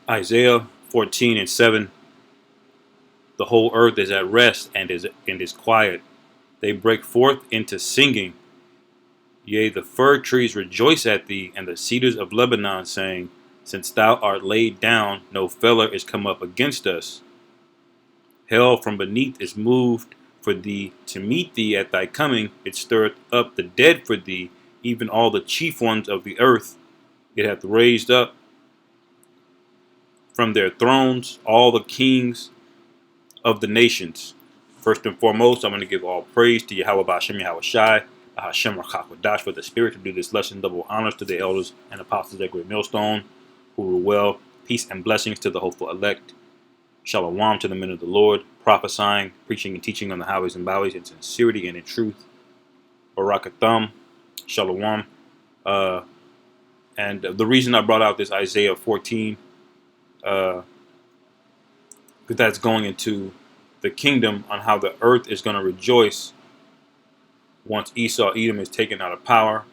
Isaiah 14:7. The whole earth is at rest and is quiet. They break forth into singing. Yea, the fir trees rejoice at thee, and the cedars of Lebanon, saying, Since thou art laid down, no feller is come up against us. Hell from beneath is moved for thee to meet thee at thy coming. It stirreth up the dead for thee, even all the chief ones of the earth. It hath raised up from their thrones all the kings of the nations. First and foremost, I'm going to give all praise to Yahweh Ba'ashem Yahweh Shai, Hashem Rakakwadash for the spirit to do this lesson. Double honors to the elders and apostles at Great Millstone, who rule well. Peace and blessings to the hopeful elect. Shalom to the men of the Lord, prophesying, preaching, and teaching on the highways and byways in sincerity and in truth. Barakatham, Shalom. And the reason I brought out this Isaiah 14, because that's going into the kingdom on how the earth is going to rejoice once Esau Edom is taken out of power,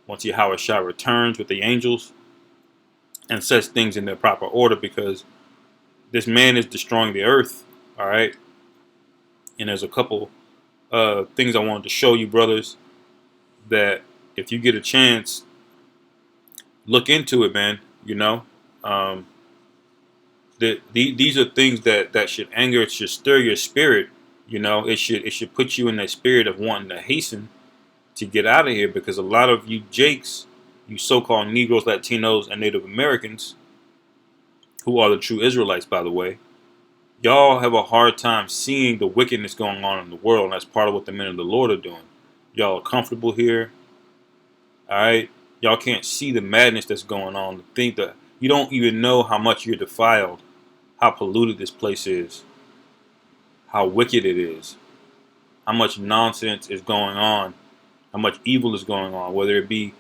once Yahweh Shai returns with the angels and sets things in their proper order, because this man is destroying the earth. All right. And there's a couple things I wanted to show you, brothers, that if you get a chance, look into it, man. You know, these are things that should anger, it should stir your spirit. You know, it should put you in that spirit of wanting to hasten to get out of here, because a lot of you Jakes, you so-called Negroes, Latinos, and Native Americans, who are the true Israelites, by the way, y'all have a hard time seeing the wickedness going on in the world, and that's part of what the men of the Lord are doing. Y'all are comfortable here, all right? Y'all can't see the madness that's going on. Think that you don't even know how much you're defiled, how polluted this place is, how wicked it is, how much nonsense is going on, how much evil is going on, whether it be,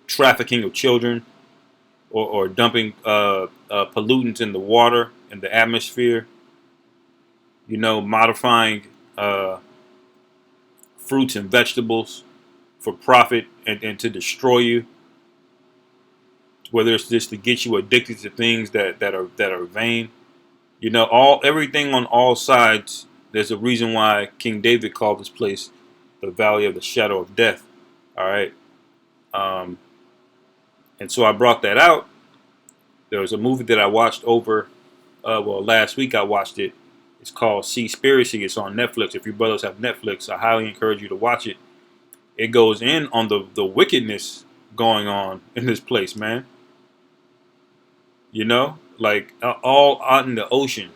trafficking of children, or dumping pollutants in the water, in the atmosphere, modifying fruits and vegetables for profit and to destroy you, whether it's just to get you addicted to things that are vain. Everything on all sides. There's a reason why King David called this place the Valley of the Shadow of Death. All right. And so I brought that out. There was a movie that I watched last week I watched it. It's called Seaspiracy. It's on Netflix. If you brothers have Netflix, I highly encourage you to watch it. It goes in on the wickedness going on in this place, man. Like all out in the ocean.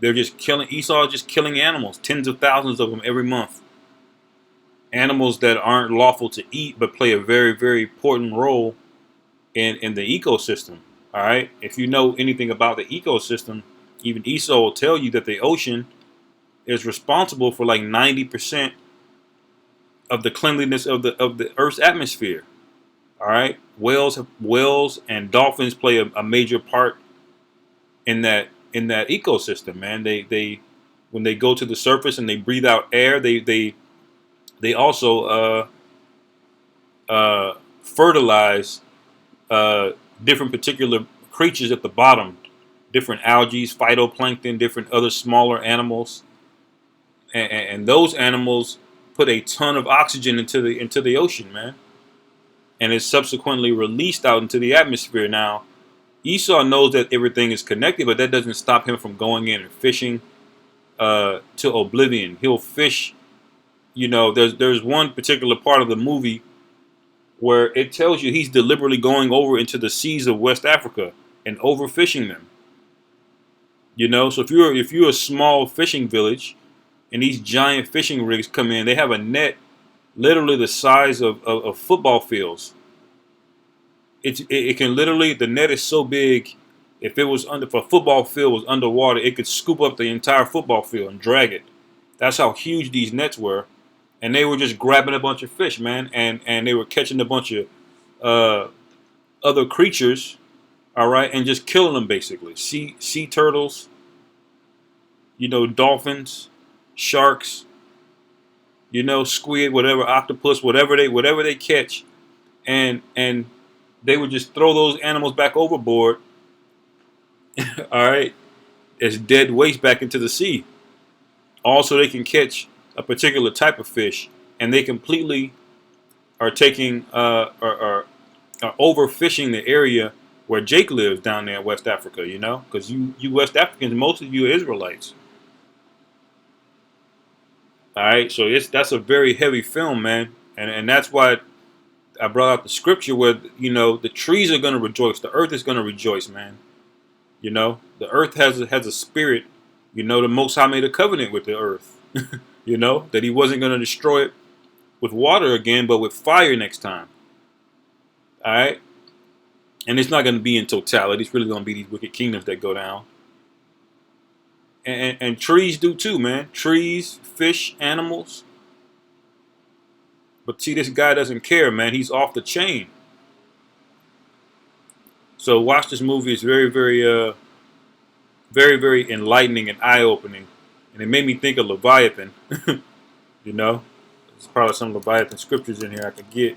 They're just killing, Esau is just killing animals, tens of thousands of them every month. Animals that aren't lawful to eat, but play a very, very important role in the ecosystem. All right. If you know anything about the ecosystem, even Esau will tell you that the ocean is responsible for like 90% of the cleanliness of the Earth's atmosphere. All right. Whales and dolphins play a major part in that ecosystem, man. They when they go to the surface and they breathe out air, they also fertilize different particular creatures at the bottom, different algae, phytoplankton, different other smaller animals, and those animals put a ton of oxygen into the ocean, man, and it's subsequently released out into the atmosphere. Now, Esau knows that everything is connected, but that doesn't stop him from going in and fishing to oblivion. He'll fish. There's one particular part of the movie where it tells you he's deliberately going over into the seas of West Africa and overfishing them. So if you're a small fishing village and these giant fishing rigs come in, they have a net literally the size of football fields. It can literally, the net is so big, if a football field was underwater, it could scoop up the entire football field and drag it. That's how huge these nets were. And they were just grabbing a bunch of fish, man, and they were catching a bunch of other creatures, all right, and just killing them basically. Sea turtles, dolphins, sharks, squid, whatever, octopus, whatever they catch, and they would just throw those animals back overboard All right, as dead waste back into the sea. Also, they can catch a particular type of fish, and they completely are taking are overfishing the area where Jake lives down there in West Africa. You know, because you West Africans, most of you are Israelites. All right, so that's a very heavy film, man, and that's why I brought out the scripture where the trees are going to rejoice, the earth is going to rejoice, man. The earth has a spirit. The Most High made a covenant with the earth. That He wasn't going to destroy it with water again, but with fire next time. All right, and it's not going to be in totality. It's really going to be these wicked kingdoms that go down, and trees do too, man. Trees, fish, animals. But see, this guy doesn't care, man. He's off the chain. So watch this movie. It's very, very, very enlightening and eye-opening, and it made me think of Leviathan. There's probably some Leviathan scriptures in here I could get.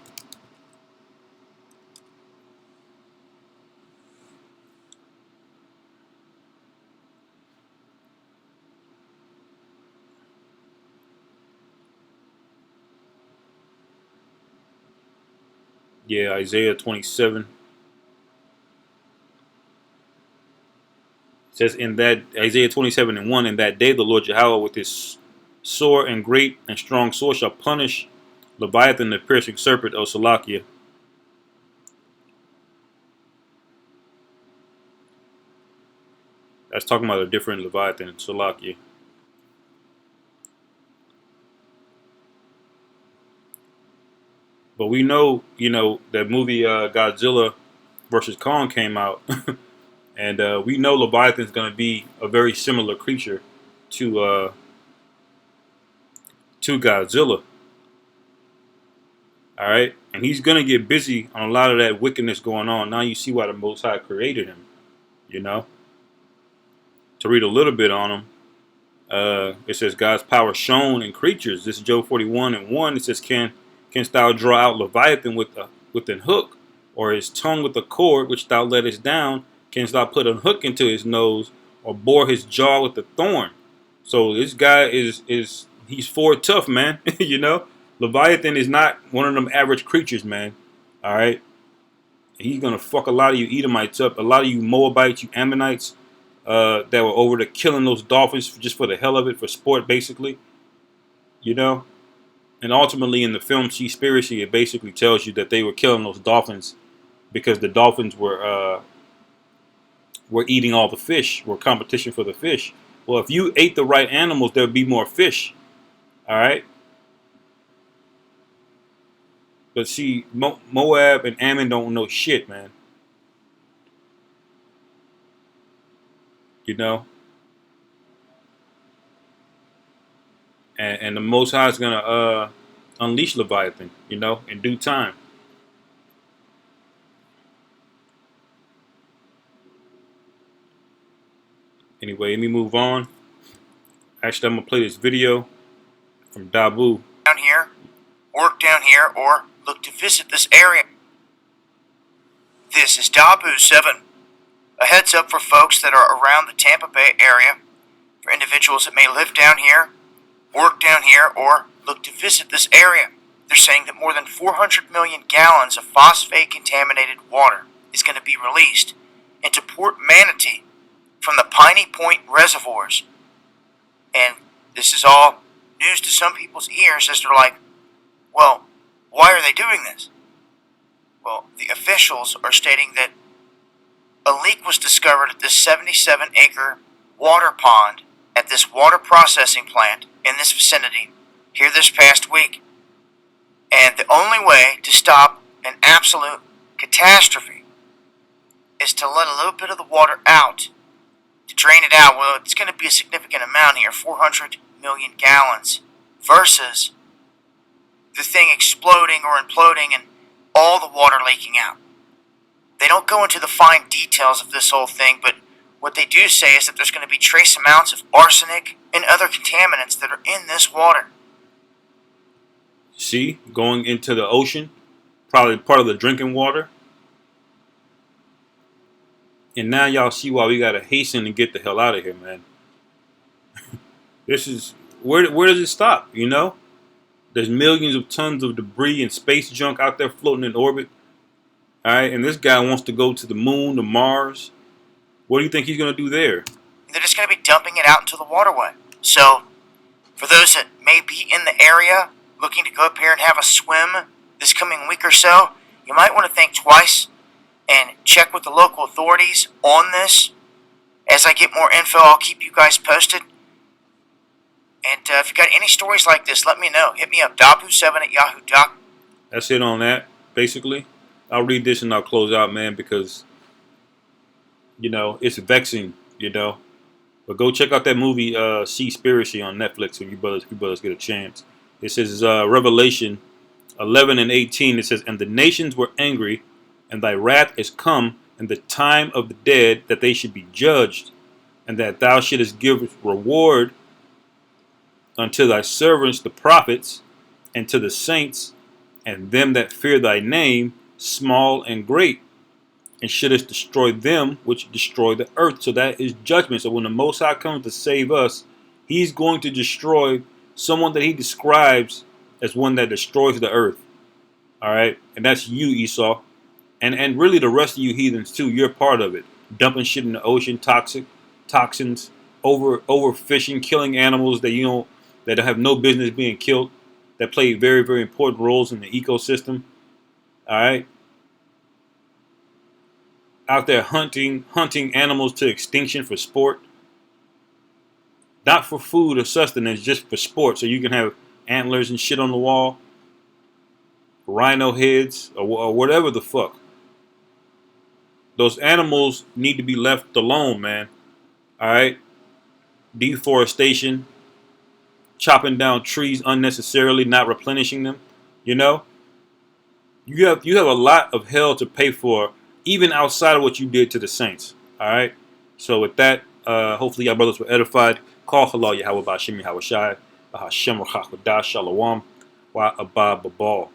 Yeah, Isaiah 27. It says in that Isaiah 27:1, in that day the Lord Yahweh with his sore and great and strong sword shall punish Leviathan the piercing serpent, O Salakia. That's talking about a different Leviathan, Salakia. But we know, that movie Godzilla versus Kong came out, and we know Leviathan's going to be a very similar creature to Godzilla. All right, and he's going to get busy on a lot of that wickedness going on. Now you see why the Most High created him. To read a little bit on him, it says God's power shown in creatures. This is Job 41:1. It says, Canst thou draw out Leviathan with an hook, or his tongue with a cord which thou lettest down? Canst thou put a hook into his nose, or bore his jaw with a thorn? So this guy he's for tough, man. Leviathan is not one of them average creatures, man. All right, he's gonna fuck a lot of you Edomites up, a lot of you Moabites, you Ammonites, that were over there killing those dolphins just for the hell of it, for sport, basically. And ultimately, in the film Seaspiracy, it basically tells you that they were killing those dolphins because the dolphins were eating all the fish, were competition for the fish. Well, if you ate the right animals, there would be more fish. All right. But see, Moab and Ammon don't know shit, man. And the Most High is gonna unleash Leviathan, in due time. Anyway, let me move on. Actually, I'm gonna play this video from Dabu. Down here, work down here, or look to visit this area. This is Dabu 7. A heads up for folks that are around the Tampa Bay area, for individuals that may live down here, work down here, or look to visit this area. They're saying that more than 400 million gallons of phosphate-contaminated water is going to be released into Port Manatee from the Piney Point reservoirs. And this is all news to some people's ears as they're like, well, why are they doing this? Well, the officials are stating that a leak was discovered at this 77-acre water pond at this water processing plant in this vicinity here this past week. And the only way to stop an absolute catastrophe is to let a little bit of the water out, to drain it out. Well, it's going to be a significant amount here, 400 million gallons, versus the thing exploding or imploding and all the water leaking out. They don't go into the fine details of this whole thing, but what they do say is that there's going to be trace amounts of arsenic and other contaminants that are in this water. See, going into the ocean, probably part of the drinking water. And now y'all see why we gotta hasten to get the hell out of here, man. This is where does it stop? You know, there's millions of tons of debris and space junk out there floating in orbit. All right, and this guy wants to go to the moon, to Mars. What do you think he's gonna do there? They're just going to be dumping it out into the waterway. So, for those that may be in the area looking to go up here and have a swim this coming week or so, you might want to think twice and check with the local authorities on this. As I get more info, I'll keep you guys posted. And if you got any stories like this, let me know. Hit me up, Dabu7@yahoo.com. That's it on that, basically. I'll read this and I'll close out, man, because, you know, it's vexing, you know. But go check out that movie, Seaspiracy, on Netflix when you brothers get a chance. It says, Revelation 11 and 18, it says, "And the nations were angry, and thy wrath is come, and the time of the dead, that they should be judged, and that thou shouldest give reward unto thy servants the prophets, and to the saints, and them that fear thy name, small and great, and shouldest destroy them which destroy the earth." So that is judgment. So when the Most High comes to save us, he's going to destroy someone that he describes as one that destroys the earth. All right, and that's you, Esau, and really the rest of you heathens too. You're part of it. Dumping shit in the ocean, toxins, overfishing, killing animals that have no business being killed, that play very, very important roles in the ecosystem. All right, out there hunting animals to extinction for sport, not for food or sustenance, just for sport, so you can have antlers and shit on the wall, rhino heads, or whatever the fuck. Those animals need to be left alone, man. All right, deforestation, chopping down trees unnecessarily, not replenishing them. You know, you have a lot of hell to pay for, even outside of what you did to the saints. All right. So with that, hopefully y'all brothers were edified. Call halal Yahweh Ba'Shem Yahweh Shai, Bahashem Rachach Shalom, Wa Abba Babal.